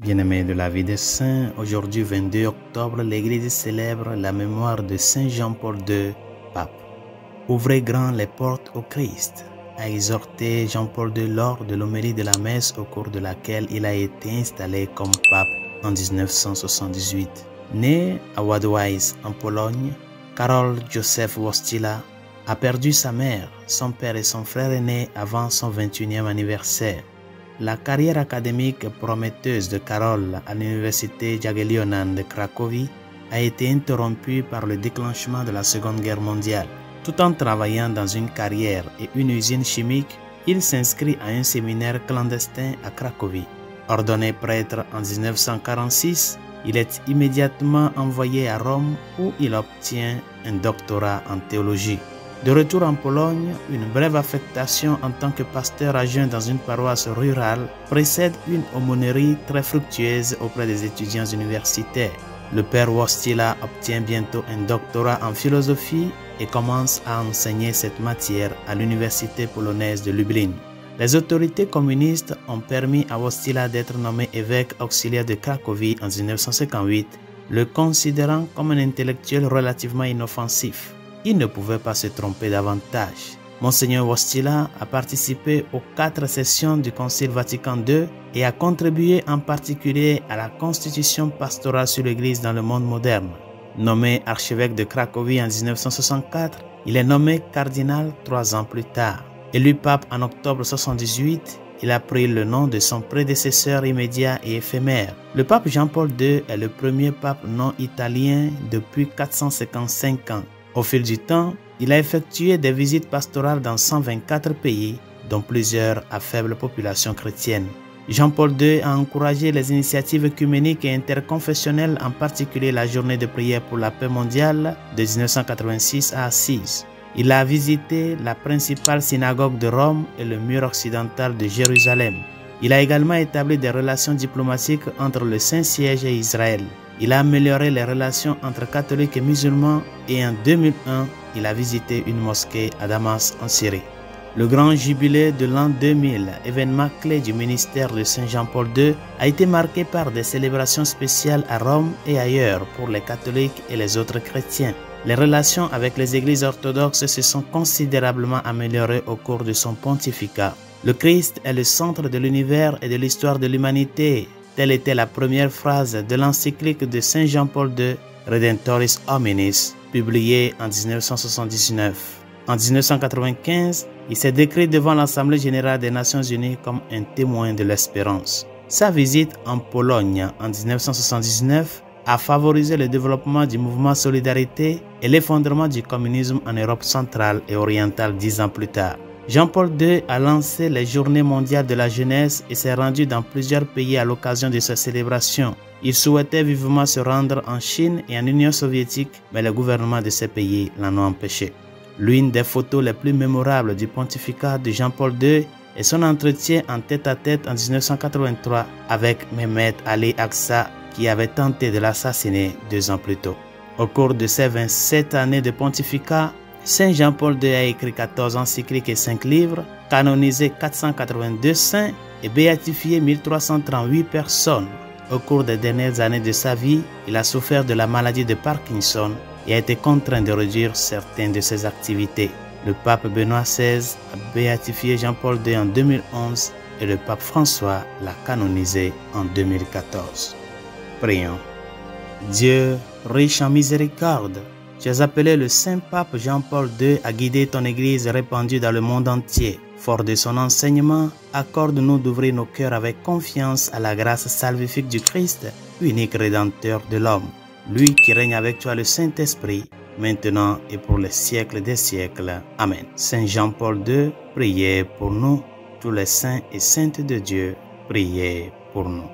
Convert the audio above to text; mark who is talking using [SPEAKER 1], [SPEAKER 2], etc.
[SPEAKER 1] Bien-aimés de la vie des saints, aujourd'hui 22 octobre, l'Église célèbre la mémoire de Saint Jean-Paul II, pape. Ouvrez grand les portes au Christ, a exhorté Jean-Paul II lors de l'homélie de la messe au cours de laquelle il a été installé comme pape en 1978. Né à Wadowice en Pologne, Karol Józef Wojtyła a perdu sa mère, son père et son frère aîné avant son 21e anniversaire. La carrière académique prometteuse de Karol à l'université Jagiellonan de Cracovie a été interrompue par le déclenchement de la Seconde Guerre mondiale. Tout en travaillant dans une carrière et une usine chimique, il s'inscrit à un séminaire clandestin à Cracovie. Ordonné prêtre en 1946, il est immédiatement envoyé à Rome où il obtient un doctorat en théologie. De retour en Pologne, une brève affectation en tant que pasteur adjoint dans une paroisse rurale précède une aumônerie très fructueuse auprès des étudiants universitaires. Le père Wojtyła obtient bientôt un doctorat en philosophie et commence à enseigner cette matière à l'université polonaise de Lublin. Les autorités communistes ont permis à Wojtyła d'être nommé évêque auxiliaire de Cracovie en 1958, le considérant comme un intellectuel relativement inoffensif. Il ne pouvait pas se tromper davantage. Monseigneur Wojtyła a participé aux 4 sessions du Concile Vatican II et a contribué en particulier à la constitution pastorale sur l'Église dans le monde moderne. Nommé archevêque de Cracovie en 1964, il est nommé cardinal 3 ans plus tard. Élu pape en octobre 1978, il a pris le nom de son prédécesseur immédiat et éphémère. Le pape Jean-Paul II est le premier pape non italien depuis 455 ans. Au fil du temps, il a effectué des visites pastorales dans 124 pays, dont plusieurs à faible population chrétienne. Jean-Paul II a encouragé les initiatives œcuméniques et interconfessionnelles, en particulier la journée de prière pour la paix mondiale de 1986 à Assise. Il a visité la principale synagogue de Rome et le mur occidental de Jérusalem. Il a également établi des relations diplomatiques entre le Saint-Siège et Israël. Il a amélioré les relations entre catholiques et musulmans et en 2001, il a visité une mosquée à Damas en Syrie. Le grand jubilé de l'an 2000, événement clé du ministère de Saint Jean-Paul II, a été marqué par des célébrations spéciales à Rome et ailleurs pour les catholiques et les autres chrétiens. Les relations avec les églises orthodoxes se sont considérablement améliorées au cours de son pontificat. Le Christ est le centre de l'univers et de l'histoire de l'humanité. Telle était la première phrase de l'encyclique de Saint Jean-Paul II, Redemptoris Hominis, publiée en 1979. En 1995, il s'est décrit devant l'Assemblée générale des Nations unies comme un témoin de l'espérance. Sa visite en Pologne en 1979 a favorisé le développement du mouvement Solidarité et l'effondrement du communisme en Europe centrale et orientale 10 ans plus tard. Jean-Paul II a lancé les Journées mondiales de la jeunesse et s'est rendu dans plusieurs pays à l'occasion de sa célébration. Il souhaitait vivement se rendre en Chine et en Union soviétique, mais les gouvernements de ces pays l'en ont empêché. L'une des photos les plus mémorables du pontificat de Jean-Paul II est son entretien en tête-à-tête en 1983 avec Mehmet Ali Aksa, qui avait tenté de l'assassiner 2 ans plus tôt. Au cours de ces 27 années de pontificat, Saint Jean-Paul II a écrit 14 encycliques et 5 livres, canonisé 482 saints et béatifié 1338 personnes. Au cours des dernières années de sa vie, il a souffert de la maladie de Parkinson et a été contraint de réduire certaines de ses activités. Le pape Benoît XVI a béatifié Jean-Paul II en 2011 et le pape François l'a canonisé en 2014. Prions. Dieu, riche en miséricorde, tu as appelé le Saint-Pape Jean-Paul II à guider ton Église répandue dans le monde entier. Fort de son enseignement, accorde-nous d'ouvrir nos cœurs avec confiance à la grâce salvifique du Christ, unique Rédempteur de l'homme. Lui qui règne avec toi le Saint-Esprit, maintenant et pour les siècles des siècles. Amen. Saint Jean-Paul II, priez pour nous. Tous les saints et saintes de Dieu, priez pour nous.